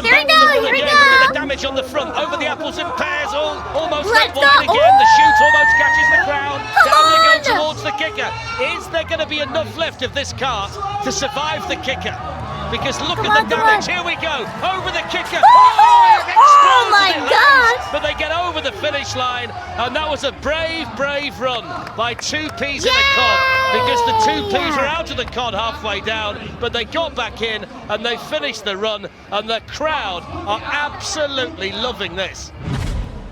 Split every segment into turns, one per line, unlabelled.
Here we go, here we go.
The damage on the front, over the apples and pears, almost that one again. The shoot almost catches the crowd. Down they go towards the kicker. Is there going to be enough left of this cart to survive the kicker? Because look at the damage. Here we go. Over the kicker.
Oh my gosh.
But they get over the finish line. And that was a brave, brave run by 2Ps in a cod. Because the 2Ps were out of the cod halfway down. But they got back in and they finished the run. And the crowd are absolutely loving this.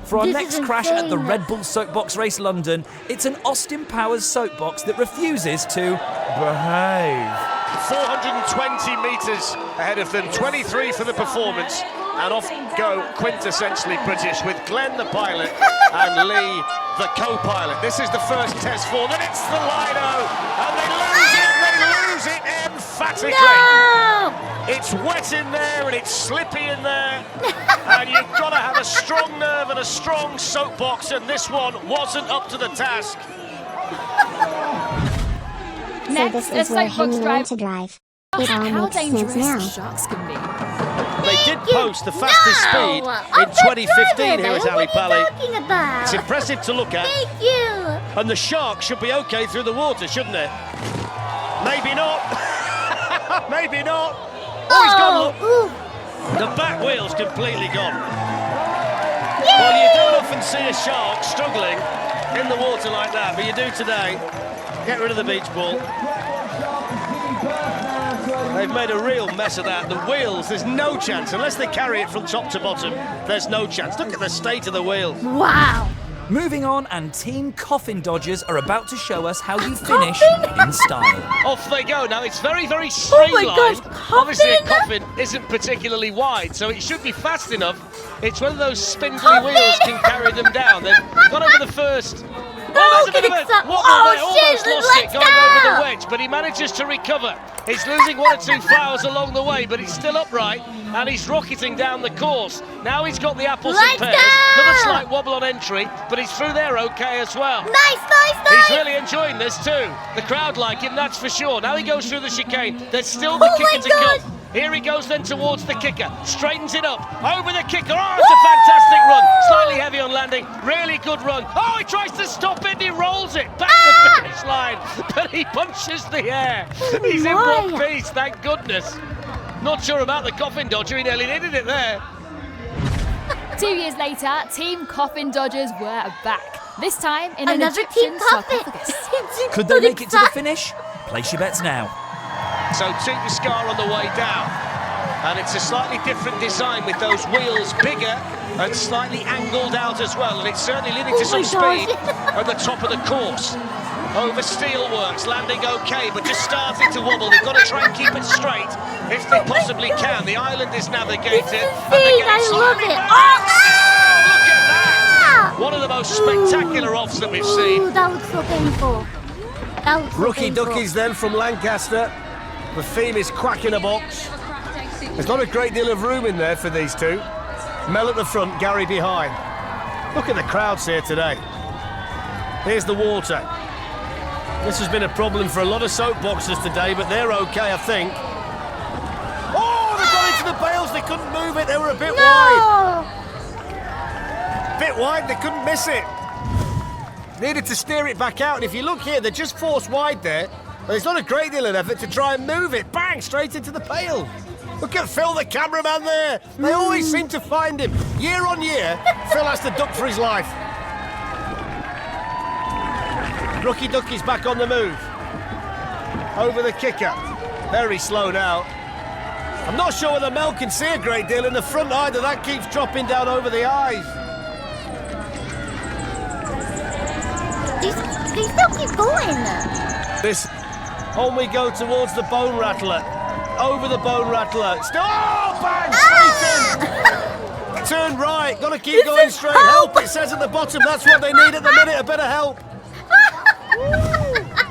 For our next crash at the Red Bull Soapbox Race London, it's an Austin Powers soapbox that refuses to behave.
420 metres ahead of them, 23 for the performance, and off go quintessentially British with Glenn the pilot and Lee the co-pilot. This is the first test form, and it's the Lido, and they lose it emphatically.
No!
It's wet in there and it's slippy in there, and you've got to have a strong nerve and a strong soapbox, and this one wasn't up to the task.
Next, so this is where Henya learned to drive. It all
How
makes sense
dangerous
now.
sharks can be.
They did post the fastest speed in 2015 here at Ali Pali. It's impressive to look at.
Thank you.
And the shark should be okay through the water, shouldn't it? Maybe not. Maybe not. Oh, he's gone, look. The back wheel's completely gone. Well, you don't often see a shark struggling in the water like that, but you do today. Get rid of the beach ball. They've made a real mess of that. The wheels, there's no chance. Unless they carry it from top to bottom, there's no chance. Look at the state of the wheels.
Wow.
Moving on, and Team Coffin Dodgers are about to show us how you finish in style.
Off they go. Now, it's very, very streamlined.
gosh,
Obviously, a coffin isn't particularly wide, so it should be fast enough. It's one of those spindly wheels can carry them down. They've got over the first...
Oh, shit,
almost lost it going over the wedge, but he manages to recover. He's losing one or two flowers along the way, but he's still upright, and he's rocketing down the course. Now he's got the apples and pears. Another slight wobble on entry, but he's through there okay as well.
Nice.
He's really enjoying this too. The crowd like him, that's for sure. Now he goes through the chicane. There's still the kicker to come. Here he goes then towards the kicker, straightens it up, over the kicker, oh, it's a fantastic run, slightly heavy on landing, really good run, oh, he tries to stop it, he rolls it back to the finish line, but he punches the air, he's in one piece, thank goodness. Not sure about the Coffin Dodger, he nearly needed it there.
2 years later, Team Coffin Dodgers were back, this time in an
Another
Egyptian
Team Coffin.
sarcophagus.
Could they make it to the finish? Place your bets now.
So Tuka Scar on the way down, and it's a slightly different design with those wheels bigger and slightly angled out as well, and it's certainly leading to some speed at the top of the course. Over steelworks, landing okay, but just starting to wobble. They've got to try and keep it straight if they possibly can. The island is navigated.
I love it.
Look at that! One of the most spectacular offs that we've seen.
That was so painful. That was so
Rookie
painful.
duckies then from Lancaster. The theme is quack in a box. There's not a great deal of room in there for these two. Mel at the front, Gary behind. Look at the crowds here today. Here's the water. This has been a problem for a lot of soapboxers today, but they're okay, I think. Oh, they got into the bales, they couldn't move it, they were a bit wide. Bit wide, they couldn't miss it. Needed to steer it back out, and if you look here, they're just forced wide there. There's not a great deal of effort to try and move it. Bang, straight into the pail. Look at Phil, the cameraman there. They always seem to find him. Year on year, Phil has to duck for his life. Rookie Ducky's back on the move. Over the kicker. Very slow now. I'm not sure whether Mel can see a great deal in the front either. That keeps dropping down over the eyes.
They still keep going.
This... On we go towards the bone rattler. Over the bone rattler. Oh, bang! Straight in! Turn right. Got to keep going straight. Help, it says at the bottom. That's what they need at the minute. A bit of help.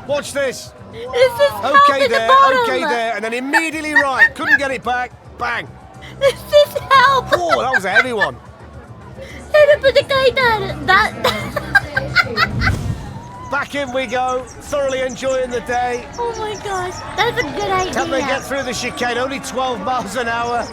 Watch this. Okay there, okay there. And then immediately right. Couldn't get it back. Bang.
This is help.
Oh, that was a heavy one. Back in we go, thoroughly enjoying the day.
Oh my gosh, that's a good idea.
Can they get through the chicane? Only 12 miles an hour.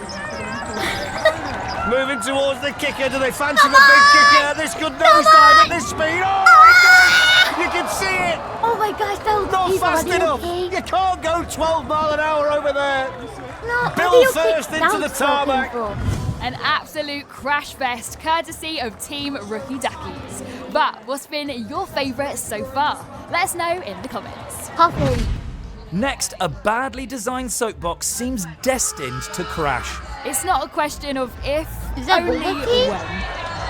Moving towards the kicker. Do they fancy the big kicker? This could nosedive at this speed. Oh, it does! You can see it.
Oh my gosh, that was
Not
people.
fast
Are they
enough.
okay?
You can't go 12 mile an hour over there.
No, are
Bill
they okay?
first into
That
the
was so
tarmac.
painful.
An absolute crash fest, courtesy of Team Rookie Duckies. But what's been your favourite so far? Let us know in the comments.
Coffee.
Next, a badly designed soapbox seems destined to crash.
It's not a question of if,
Is that
only
Rookie?
when.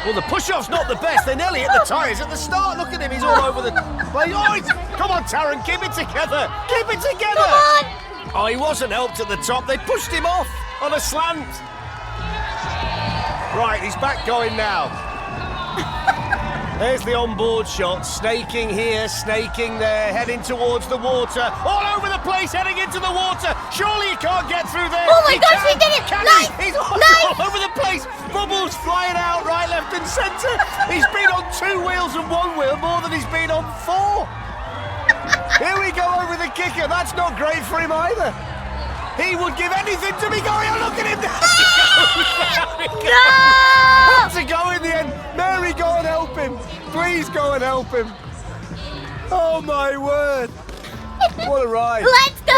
Well, the push-off's not the best. They nearly hit the tyres at the start. Look at him. He's all over the place. Oh, come on, Taron. Keep it together. Keep it together.
Come on.
Oh, he wasn't helped at the top. They pushed him off on a slant. Right, he's back going now. There's the onboard shot. Snaking here, snaking there, heading towards the water. All over the place, heading into the water. Surely he can't get through there.
Oh my gosh, he did it.
Can
Nice.
he? He's all over the place. Bubbles flying out right, left and centre. He's been on 2 wheels and 1 wheel more than he's been on 4. Here we go over the kicker. That's not great for him either. He would give anything to be going. Oh, look at him.
No!
To go in the end. Mary, go and help him. Please go and help him. Oh, my word. What a ride.
Let's go!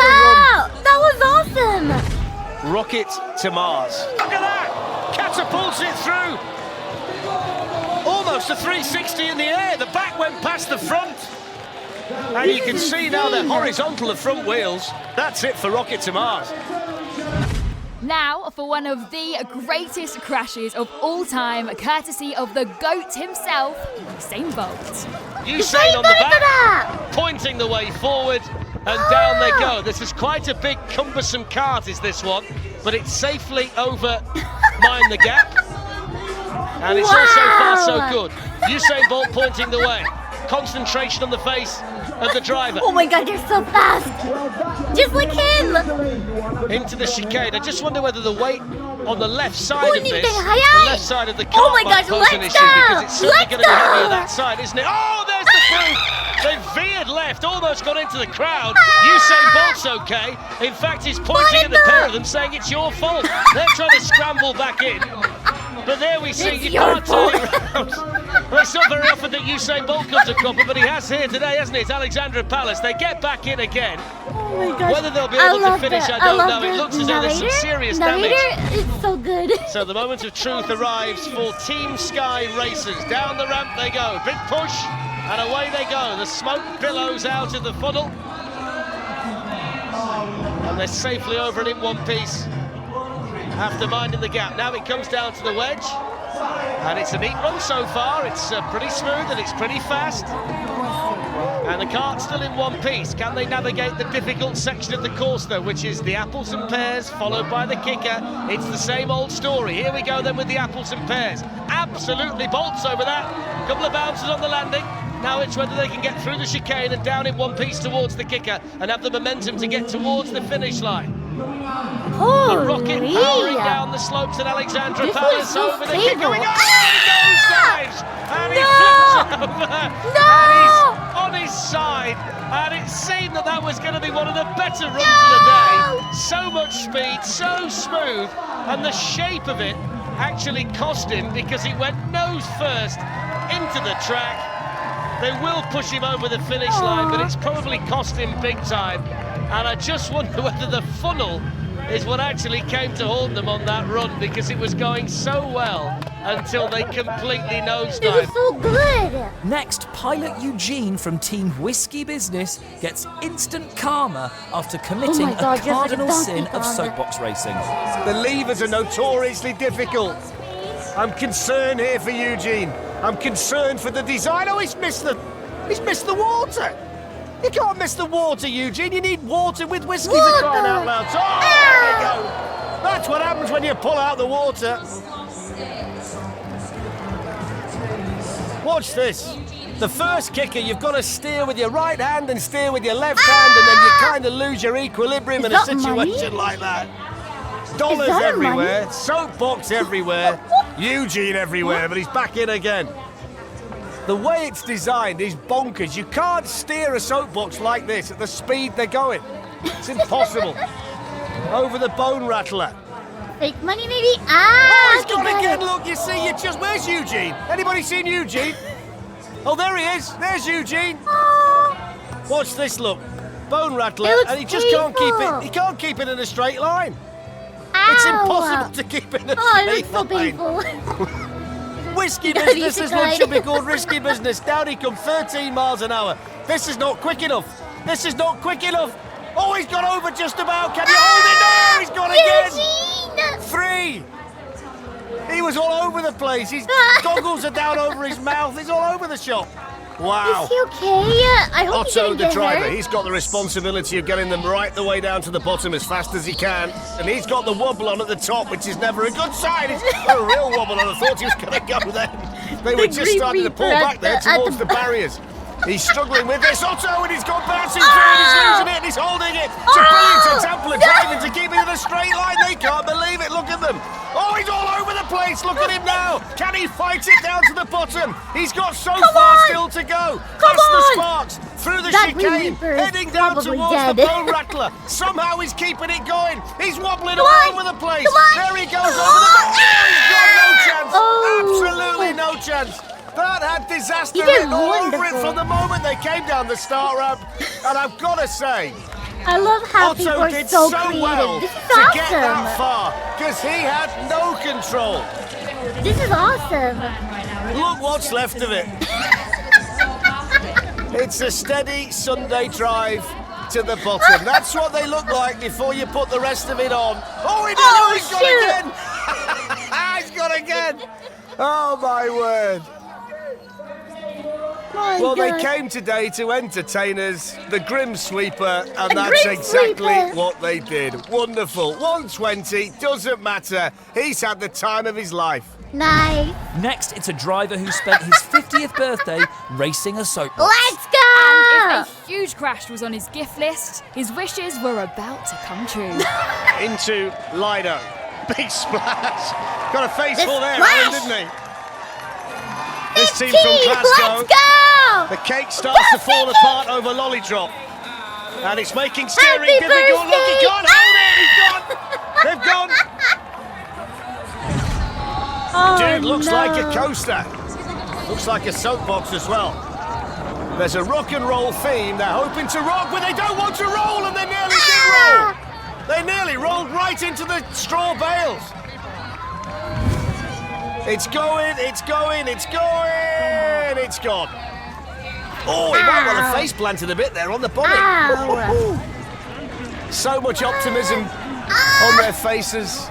That was awesome.
Rocket to Mars. Look at that! Catapults it through. Almost a 360 in the air. The back went past the front. And you can see now they're horizontal, the front wheels. That's it for Rocket to Mars.
Now for one of the greatest crashes of all time, courtesy of the GOAT himself, Usain Bolt.
Usain on the back, pointing the way forward, and down they go. This is quite a big, cumbersome cart, is this one, but it's safely over Mind the Gap. And it's all so far so good. Usain Bolt pointing the way. Concentration on the face of the driver.
Oh my god, you're so fast. Just like him.
Into the chicane. I just wonder whether the weight on the left side
Oh,
of this,
the
the left side of the car
Oh my
might
gosh,
pose an
let's
issue,
go.
because it's certainly
Let's
going to be heavier
go.
that side, isn't it? Oh, there's the proof. They veered left, almost got into the crowd. Usain Bolt's okay. In fact, he's pointing at the pair of them, saying it's your fault. They're trying to scramble back in. But there we see,
It's
you
your
can't turn it around. Well, it's not very often that Usain Bolt comes a copper, but he has here today, hasn't he? It's Alexandra Palace. They get back in again.
Oh my gosh.
Whether they'll be able to finish, I don't know. It
the
looks as though there's some serious damage.
It's so good.
So the moment of truth arrives for Team Sky Racers. Down the ramp they go. Big push, and away they go. The smoke billows out of the funnel. And they're safely over it in one piece. After minding the gap. Now it comes down to the wedge. And it's a neat run so far. It's pretty smooth and it's pretty fast. And the cart's still in one piece. Can they navigate the difficult section of the course, though, which is the apples and pears, followed by the kicker? It's the same old story. Here we go, then, with the apples and pears. Absolutely bolts over that. Couple of bounces on the landing. Now it's whether they can get through the chicane and down in one piece towards the kicker and have the momentum to get towards the finish line. The rocket powering down the slopes at Alexandra Palace
so
over the
stable.
kicker. He nosedives and he flips over and he's on his side. And it seemed that was going to be one of the better runs of the day. So much speed, so smooth, and the shape of it actually cost him because he went nose first into the track. They will push him over the finish line, but it's probably cost him big time. And I just wonder whether the funnel is what actually came to haunt them on that run, because it was going so well until they completely
It
nosedived.
was so good.
Next, pilot Eugene from Team Whiskey Business gets instant karma after committing
Oh my God,
a
just like a
cardinal
Donkey
sin of
Kong.
soapbox racing.
The levers are notoriously difficult. I'm concerned here for Eugene. I'm concerned for the design. Oh, he's missed the water. You can't miss the water, Eugene. You need water with whiskey for crying out loud. Oh, there you go. That's what happens when you pull out the water. Watch this. The first kicker, you've got to steer with your right hand and steer with your left hand, and then you kind of lose your equilibrium in a
that
situation
money?
like that. Dollars
that
everywhere,
money?
soapbox everywhere, Eugene everywhere, but he's back in again. The way it's designed is bonkers. You can't steer a soapbox like this at the speed they're going. It's impossible. Over the bone rattler.
Fake money, maybe.
Oh, he's got it
it.
You see, you just... Where's Eugene? Anybody seen Eugene? Oh, there he is. There's Eugene. Watch this, look. Bone rattler,
It looks
and he just can't keep
painful.
it. He can't keep it in a straight line.
Ow.
It's impossible to keep it in a
Oh, it
straight
looks so
line.
painful.
Risky
You know,
business,
you
this
should
one
try.
should be called risky business. Down he comes, 13 miles an hour. This is not quick enough. This is not quick enough. Oh, he's got over just about. Can you hold it? No, he's gone again.
Eugene!
3. He was all over the place. His goggles are down over his mouth. He's all over the shop. Wow.
Is he okay? I hope he
Otto,
didn't
the
get
driver,
hurt.
he's got the responsibility of getting them right the way down to the bottom as fast as he can. And he's got the wobble on at the top, which is never a good sign. It's a real wobble on. I thought he was going to go then. They were just
Grim
starting to pull
Reaper
back there
at the
towards the barriers. He's struggling with this. Otto, and he's gone bouncing through and he's losing it and he's holding it. It's a brilliant example of driving to keep it in a straight line. They can't believe it. Look at them. Oh, he's all over the place. Look at him now. Can he fight it down to the bottom? He's got so far
on.
still to go.
Come
Past the
on.
sparks, through the
That Grim
chicane,
Reaper is
heading down
probably
towards
dead.
the bone rattler. Somehow he's keeping it going. He's wobbling
Come
all
on.
over the place.
Come on.
There he goes over the... Oh, he's got no chance.
Oh.
Absolutely no chance. That had disaster
He did
written all over it
wonderful.
from the moment they came down the start ramp. And I've got to say,
I love how people
Otto
are
did
so
so
creative.
well
This
to
is
get that
awesome.
far because he had no control.
This is awesome.
Look what's left of it. It's a steady Sunday drive to the bottom. That's what they look like before you put the rest of it on. Oh, he did
Oh,
it! He's
shoot.
got again! He's got again! Oh, my word.
My
Well, they
God.
came today to entertain us, the Grim Sweeper, and
The
that's
Grim
exactly
Sweeper.
what they did. Wonderful. 120, doesn't matter. He's had the time of his life.
Nice.
Next, it's a driver who spent his 50th birthday racing a soapbox.
Let's go!
And if a huge crash was on his gift list, his wishes were about to come true.
Into Lido. Big splash. Got a face full there,
splash.
Alan, didn't he? This team
50,
from Glasgow.
Let's go!
The cake starts to fall apart over Lollydrop. And it's making steering
Happy
difficult. Look, he
birthday!
can't hold it. He's gone. They've gone.
Oh,
Dude, looks
no.
like a coaster. Looks like a soapbox as well. There's a rock and roll theme. They're hoping to rock, but they don't want to roll, and they nearly did roll. They nearly rolled right into the straw bales. It's going, it's going, it's going, it's gone. Oh, he might well have face planted a bit there on the bonnet.
Ow.
So much optimism on their faces.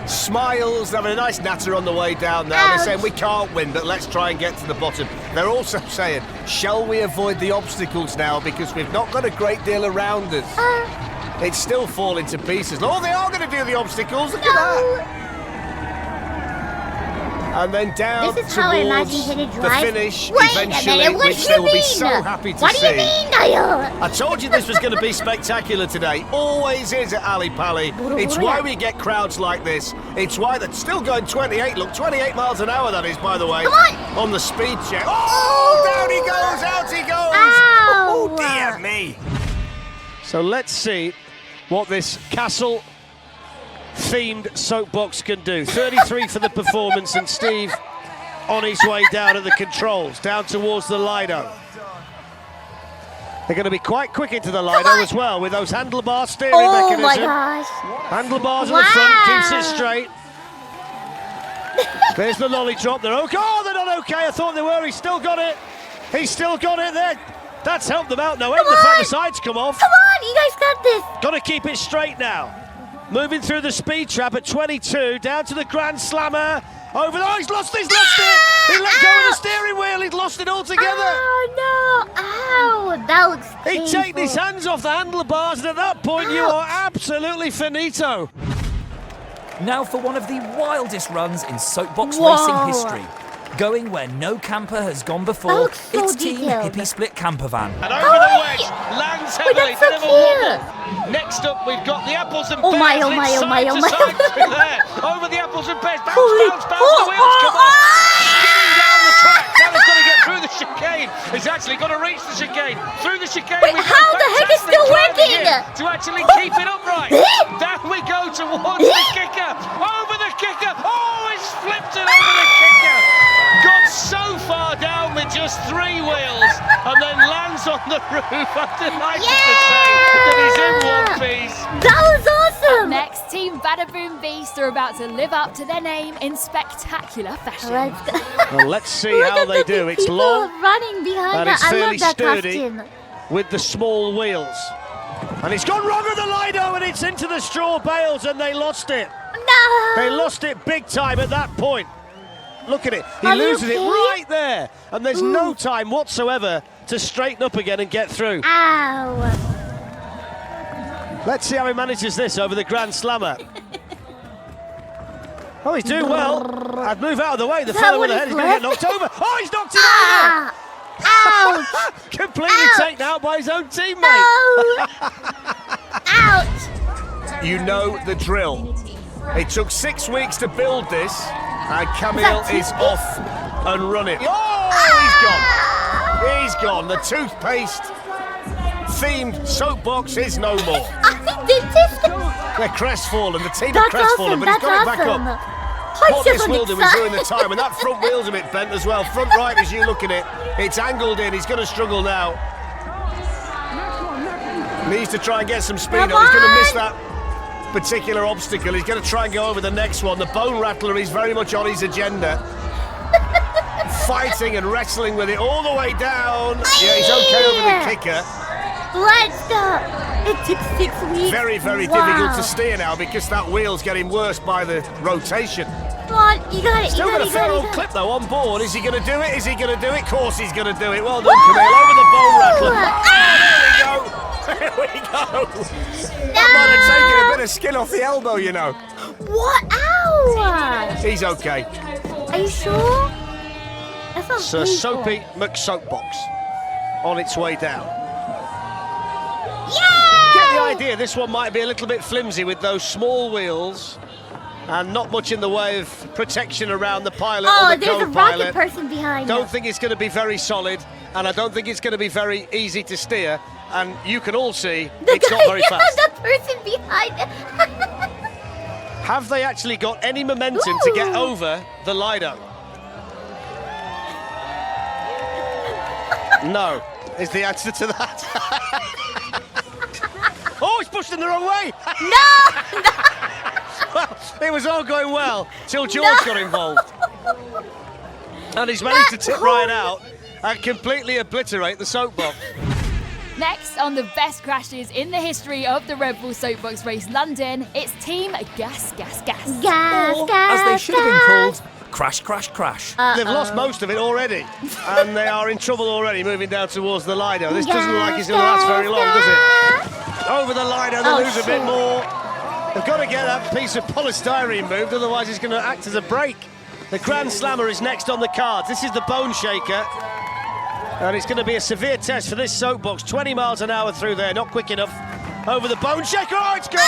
Smiles, having a nice natter on the way down now. They're
Ouch.
saying we can't win, but let's try and get to the bottom. They're also saying, shall we avoid the obstacles now because we've not got a great deal around us. It's still falling to pieces. Oh, they are going to do the obstacles. Look at that. And then down
This is how I imagine
towards
him to
the
drive.
finish
Wait
eventually,
a minute, what
which
do
they
you
will be
mean?
so happy to
What
see.
do you mean, Dayo?
I told you this was going to be spectacular today. Always is at Ali Pali. It's why we get crowds like this. It's why they're still going 28. Look, 28 miles an hour that is, by the way.
Come on.
On the speed check. Oh, down he goes, out he goes.
Ow.
Oh, dear me. So let's see what this castle themed soapbox can do. 33 for the performance, and Steve on his way down at the controls, down towards the Lido. They're going to be quite quick into the Lido as well with those handlebar steering
Oh
mechanism.
my gosh.
Handlebars in the front, keeps it straight. There's the lolly drop. They're okay. Oh, they're not okay. I thought they were. He's still got it. He's still got it there. That's helped them out. No end. The fact the sides come off.
Come on, you guys got this.
Got to keep it straight now. Moving through the speed trap at 22, down to the Grand Slammer. Over. Oh, he's lost it. He let go of the steering wheel. He'd lost it altogether.
Oh no! Ow! That looks
He'd
painful.
taken his hands off the handlebars, and at that point, you are absolutely finito.
Now for one of the wildest runs in soapbox
Whoa.
racing history. Going where no camper has gone before,
That looks so
it's Team
detailed.
Hippie Split Camper Van.
And over the wedge, lands heavily,
that's so
bit of a
cute.
wobble. Next up, we've got the apples and
Oh
pears.
my, oh
and
my,
it's
oh my,
side
oh
to
my.
side through there. Over the apples and pears. Bounce,
Holy-
bounce, bounce. The wheels come off. Skidding down the track. Now he's got to get through the chicane. He's actually got to reach the chicane. Through the chicane.
Wait,
we've
how
got
the heck is
fantastic
still
driving
working?
here to actually keep it upright. Down we go towards the kicker. Over the kicker. Oh, he's flipped it over the does 3 wheels and then lands on the roof. I'm delighted to say that he's in one piece.
That was awesome!
Next, Team Badaboom Beast are about to live up to their name in spectacular fashion.
Let's go.
Well, let's see
Look
how
at
they
the
do. It's
people
long
running behind
and
that.
it's
I
fairly
love that
sturdy
costume.
with the small wheels. And it's gone wrong with the Lido and it's into the straw bales and they lost it.
No!
They lost it big time at that point. Look at it. He
Are you
loses it
okay?
right there. And there's no time whatsoever to straighten up again and get through.
Ow!
Let's see how he manages this over the Grand Slammer. Oh, he's doing well. I'd move out of the way. The
Is that
fellow
what
with the head
he's
is going to get
left?
knocked over. Oh, he's knocked it
Ah! Ouch!
over. Completely
Ouch.
taken out by his own teammate.
No! Ouch!
You know the drill. It took 6 weeks to build this, and Camille
Is
is
that
off and running. Oh, he's gone. The toothpaste themed soapbox is no more.
I think they just...
They're crestfallen. The team are
That's
crestfallen,
awesome,
but he's
that's
got it back
awesome.
up.
I'm
What
so
this will do is ruin the
excited.
time, and that front wheel's a bit bent as well. Front right, as you look at it, it's angled in. He's going to struggle now. Needs to try and get some speed up.
Come
He's going to miss
on.
that particular obstacle. He's going to try and go over the next one. The bone rattler is very much on his agenda. Fighting and wrestling with it all the way down. Yeah, he's okay over the kicker.
Let's go! It took 6 weeks.
Very, very
Wow.
difficult to steer now because that wheel's getting worse by the rotation.
Come on, you got it,
Still
you got
got a
it, you
fair
got it,
old
you got
clip
it.
though on board. Is he going to do it? Is he going to do it? Of course he's going to do it. Well done, Camille. Over the bone rattler. Oh, there we go. There we go. That might have taken a bit of skin off the elbow, you know.
What? Ow!
He's okay.
Are you sure? That's not
Sir
painful.
Soapy McSoapbox on its way down.
Yeah!
Get the idea, this one might be a little bit flimsy with those small wheels and not much in the way of protection around the pilot
Oh,
or the
there's a
co-pilot.
rocket person behind
Don't
us.
think it's going to be very solid, and I don't think it's going to be very easy to steer. And you can all see it's not very fast.
The person behind it.
Have they actually got any momentum to get
Ooh.
over the Lido? No, is the answer to that. Oh, he's pushed in the wrong way.
No!
Well, it was all going well till George got involved. And he's managed to tip Ryan out and completely obliterate the soapbox.
Next, on the best crashes in the history of the Red Bull Soapbox Race London, it's Team Gas, Gas, Gas.
Gas,
Or,
gas,
as they should have been
gas.
called, Crash, Crash, Crash.
They've lost most of it already, and they are in trouble already moving down towards the Lido. This doesn't look like it's going to last very long, does it? Over the Lido, they
Oh,
lose a bit
shit.
more. They've got to get that piece of polystyrene moved, otherwise it's going to act as a brake. The Grand Slammer is next on the cards. This is the Bone Shaker. And it's going to be a severe test for this soapbox. 20 miles an hour through there, not quick enough. Over the Bone Shaker, oh, it's gone!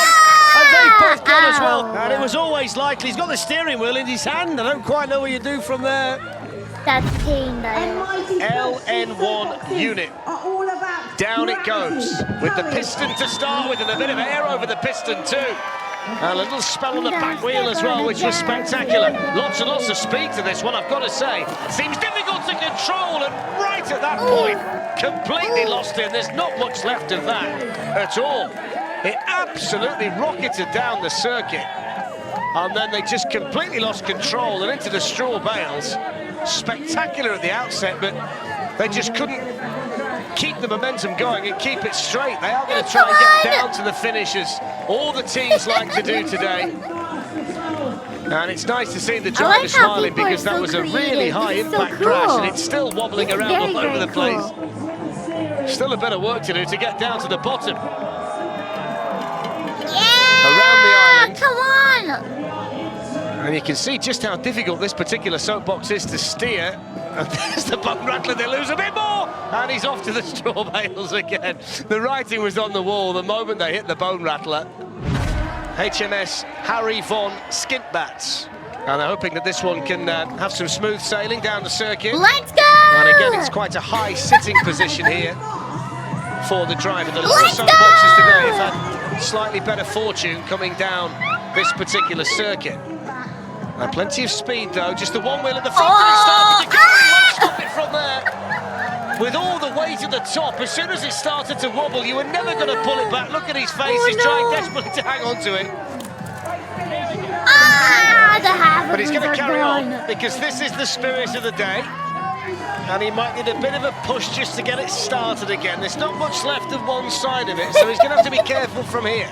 And they've both gone as well.
Ow.
And it was always likely. He's got the steering wheel in his hand. I don't quite know what you do from there.
That's pain, though.
LN1 unit. Down it goes, with the piston to start with, and a bit of air over the piston too. And a little spell on the back wheel as well, which was spectacular. Lots and lots of speed to this one, I've got to say. Seems difficult to control, and right at that point, completely lost it. There's not much left of that at all. It absolutely rocketed down the circuit. And then they just completely lost control and into the straw bales. Spectacular at the outset, but they just couldn't keep the momentum going and keep it straight. They are going to try and get down to the finish, as all the teams like to do today. And it's nice to see the driver
like how
smiling,
people are
because that
so
was a
creative.
really high
This is so
impact crash,
cool.
and it's still wobbling
It's
around all
very,
over the
very
place. Still a bit of work to do to get down to the bottom.
Yeah!
Around the island.
Come on!
And you can see just how difficult this particular soapbox is to steer. And there's the bone rattler, they lose a bit more! And he's off to the straw bales again. The writing was on the wall the moment they hit the bone rattler. HMS Harry von Skintbats. And they're hoping that this one can have some smooth sailing down the circuit.
Let's go!
And again, it's quite a high sitting position here for the driver. The lower
Let's go!
soapboxes today have had slightly better fortune coming down this particular circuit. Plenty of speed though, just the one wheel at the front, and it's starting to go. He won't stop it from there. with all the weight at the top, as soon as it started to wobble, you were never going to pull it back. Look at his face,
Oh,
he's
no.
trying desperately to hang on to it.
Ah, the half
But he's going to
are
carry
gone.
on, because this is the spirit of the day. And he might need a bit of a push just to get it started again. There's not much left of one side of it, so he's going to have to be careful from here.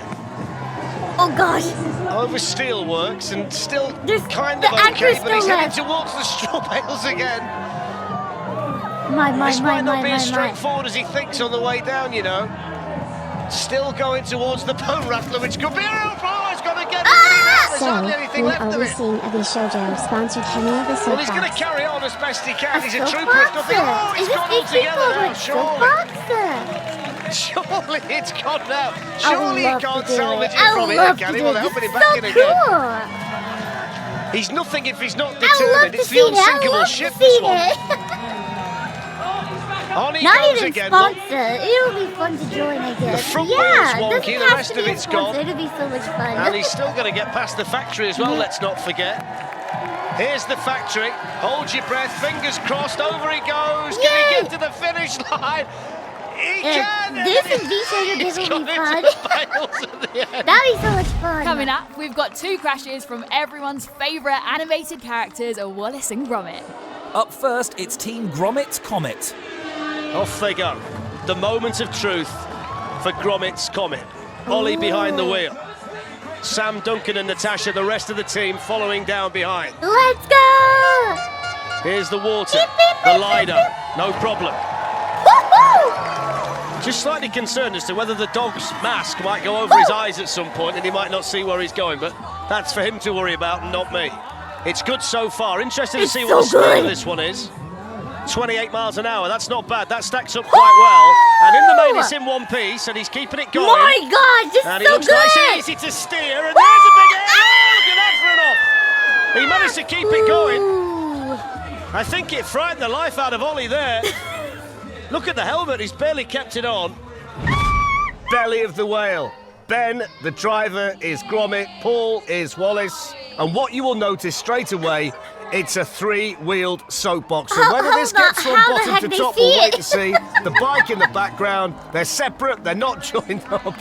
Oh gosh.
Over steel works, and still
There's
kind
the
of
anchor's
okay, but he's
still
heading
left.
towards the straw bales again.
My,
This might not be as
my.
straightforward as he thinks on the way down, you know. Still going towards the bone rattler, which could be a real problem. It's got to get it. There's
So,
hardly anything
we
left
are
of it.
seeing a Shoujo sponsored Henya the
Well, he's going to
Soapbox.
carry on as best he can. He's a
Soapbox?
trooper. It's nothing. Oh,
Is
it's
it
gone
18
altogether now,
like
surely.
Soapbox?
Surely it's gone now.
I
Surely
would
he
love
can't
to do
salvage
it.
it from
I
here,
love
can
to
he?
do
Well,
it.
they're helping him
It's
back
so
in again.
cool.
He's nothing if he's not
I
determined.
love to
It's
see
the
it. I
unsinkable
love
ship,
to
this
see
one.
it.
On he
Not
goes
even
again. Look.
sponsored. It'll be fun to join, I guess.
front
yeah,
wheel's
it
wonky,
doesn't
the
have
rest
to
of
be a
it's gone.
sponsor, It'll be so much fun.
And he's still going to get past the factory as well, let's not forget. Here's the factory. Hold your breath, fingers crossed. Over he goes. Can he
Yay!
get to the finish line? He can!
This and V-Shader,
He's
this will
got
be
into
fun.
the bales at the end.
That'll be so much fun.
Coming up, we've got 2 crashes from everyone's favourite animated characters, Wallace and Gromit.
Up first, it's Team Gromit's Comet.
Off they go. The moment of truth for Gromit's Comet. Ollie behind the wheel. Sam, Duncan and Natasha, the rest of the team following down behind.
Let's go!
Here's the water,
Beep, beep,
the
beep,
Lido, no problem.
Woohoo!
Just slightly concerned as to whether the dog's mask might go over his eyes at some point and he might not see where he's going, but that's for him to worry about and not me. It's good so far. Interested to
It's
see
so
what the speed
good.
of this one is. 28 miles an hour, that's not bad. That stacks up quite well. And in the main, it's in one piece and he's keeping it going.
My God, this
And
is
he
so
looks nice and
good!
easy to steer, and there's a big air. Oh, look at that for an off. He managed to keep it going.
Ooh.
I think it frightened the life out of Ollie there. Look at the helmet, he's barely kept it on. Belly of the whale. Ben, the driver, is Gromit, Paul is Wallace, and what you will notice straight away, it's a 3-wheeled soapbox. So whether this
Hold on,
gets from
how the
bottom
heck
to
they
top,
see
we'll wait
it?
to see. The bike in the background, they're separate, they're not joined up.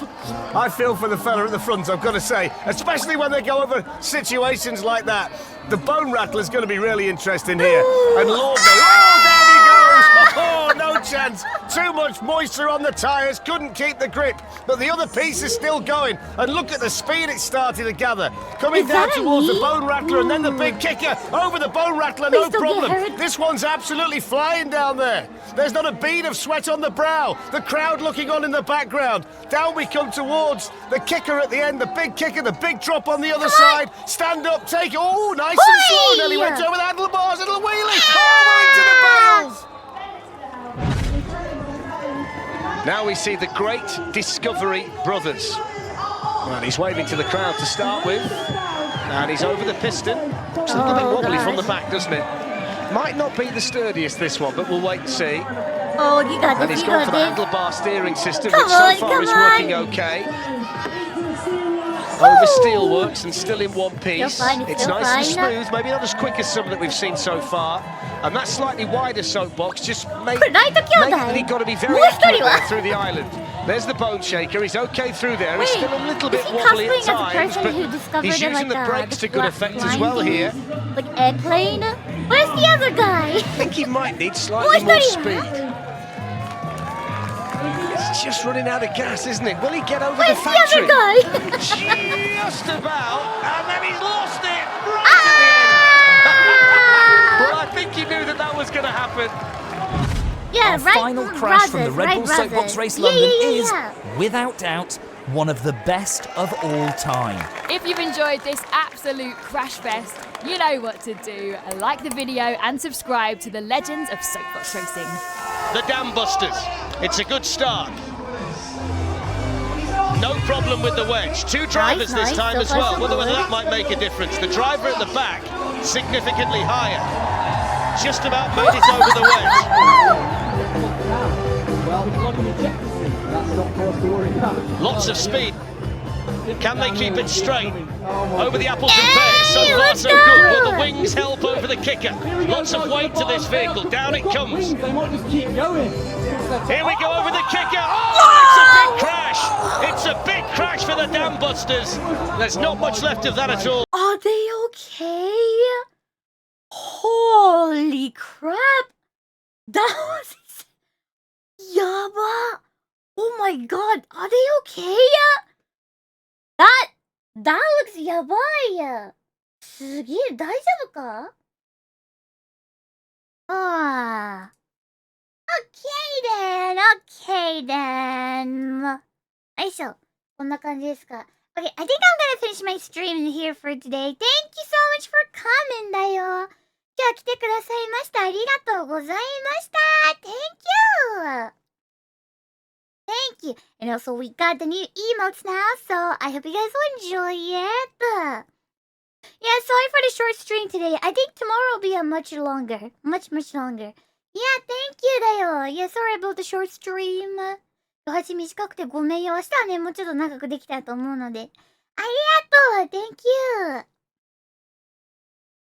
I feel for the fella at the front, I've got to say, especially when they go over situations like that. The bone rattler's going to be really interesting here. And Lord, oh, there he goes! Oh, no chance. Too much moisture on the tyres, couldn't keep the grip. But the other piece is still going. And look at the speed it's starting to gather. Coming
Is
down
that
towards the
me?
bone rattler and then the big kicker over the bone rattler,
Please
no
don't get
problem.
hurt.
This one's absolutely flying down there. There's not a bead of sweat on the brow. The crowd looking on in the background. Down we come towards the kicker at the end, the big kicker, the big drop on the other side. Stand up, take it. Oh, nice and slow.
Hoi!
Nearly went over the handlebars, little wheelie. Oh, into the bales. Now we see the great Discovery brothers. And he's waving to the crowd to start with. And he's over the piston. Looks a little bit wobbly from the back, doesn't it? Might not be the sturdiest, this one, but we'll wait and see.
Oh, you got
And
this,
he's
you
gone for
got
the
this.
handlebar steering system,
Come
which so
on,
far
come
is working
on.
okay. Over steelworks and still in one piece.
Still fine,
It's
still
nice and
fine.
smooth, maybe not as quick as some that we've seen so far. And that slightly wider soapbox just make that he's got to be very accurate there through the island. There's the bone shaker, he's okay through there. He's still a little bit
is he
wobbly at
cosplaying as a
times,
person
but
who discovered
he's using
like,
the brakes
the
to good effect as well
flying
here.
thing? Like airplane? Where's the other guy?
I think he might need
Oh,
slightly
it's
more
not
speed. It's just running out of gas, isn't it? Will he get over
Where's
the
the
factory?
other guy?
Just about, and then he's lost it right
Ah!
at the end. Well, I think he knew that that was going to happen.
Yeah,
Our
right.
final crash from the Red Bull
brothers.
Soapbox Race
Yeah,
London
yeah,
is,
yeah.
without doubt, one of the best of all time.
If you've enjoyed this absolute crash fest, you know what to do. Like the video and subscribe to the Legends of Soapbox Racing.
The Dam Busters. It's a good start. No problem with the wedge. 2 drivers
Nice,
this time
so
as
far
well.
so
Whether
good.
that might make a difference. The driver at the back, significantly higher. Just about made it over the wedge. Lots of speed. Can they keep it straight? Over the apples and pears. So far,
let's
so good. Will
go.
the wings help over the kicker. Lots of weight to this vehicle. Down it comes.
They might just keep going.
Here we go over the kicker. Oh, it's a big crash. It's a big crash for the Dam Busters. There's not much left of that at all.
Are they okay? Holy crap! That was yaba. Oh my god, are they okay? That looks yabai. すげえ、大丈夫か? Ah. Okay then. よいしょ。こんな感じですか。Okay, I think I'm gonna finish my stream here for today. Thank you so much for coming だよ。今日来てくださいました。ありがとうございました。Thank you! Thank you. And also we got the new emotes now, so I hope you guys will enjoy it. Yeah, sorry for the short stream today. I think tomorrow will be a much longer. Much longer. Yeah, thank you だよ。Yeah, sorry about the short stream. お話短くてごめんよ。明日はね、もうちょっと長くできたと思うので。ありがとう !Thank you!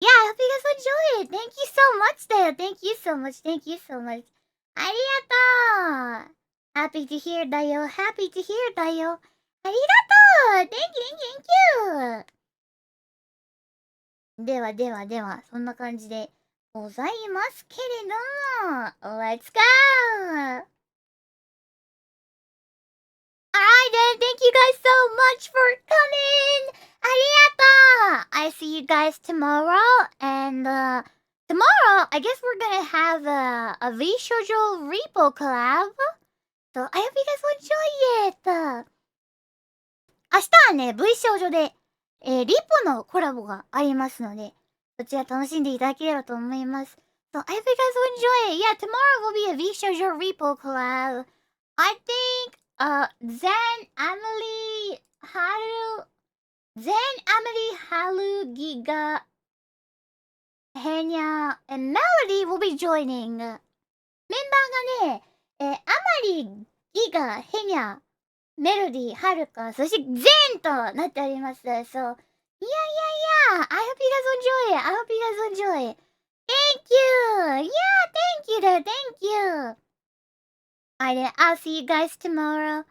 Yeah, I hope you guys enjoy it! Thank you so much だよ Thank you so much, thank you so much. ありがとう !Happy to hear だよ Happy to hear だよありがとう !Thank you! では、そんな感じでございますけれども、Let's go! Alright then, thank you guys so much for coming! ありがとう! I see you guys tomorrow, and tomorrow, I guess we're gonna have a V-Shoujo Repo collab. So, I hope you guys will enjoy it! 明日はね、V-Shoujo で、リポのコラボがありますので、そちら楽しんでいただければと思います。So, I hope you guys will enjoy it! Yeah, tomorrow will be a V-Shoujo Repo collab. I think Zen, Emily, Haru, Giga, Henya, and Melody will be joining. メンバーがね、アマリ、ギガ、ヘニャ、メロディ、はるか、そしてゼンとなっております。So, yeah, I hope you guys enjoy it. I hope you guys enjoy it. Thank you. Yeah, thank you there. Thank you. Alright, I'll see you guys tomorrow.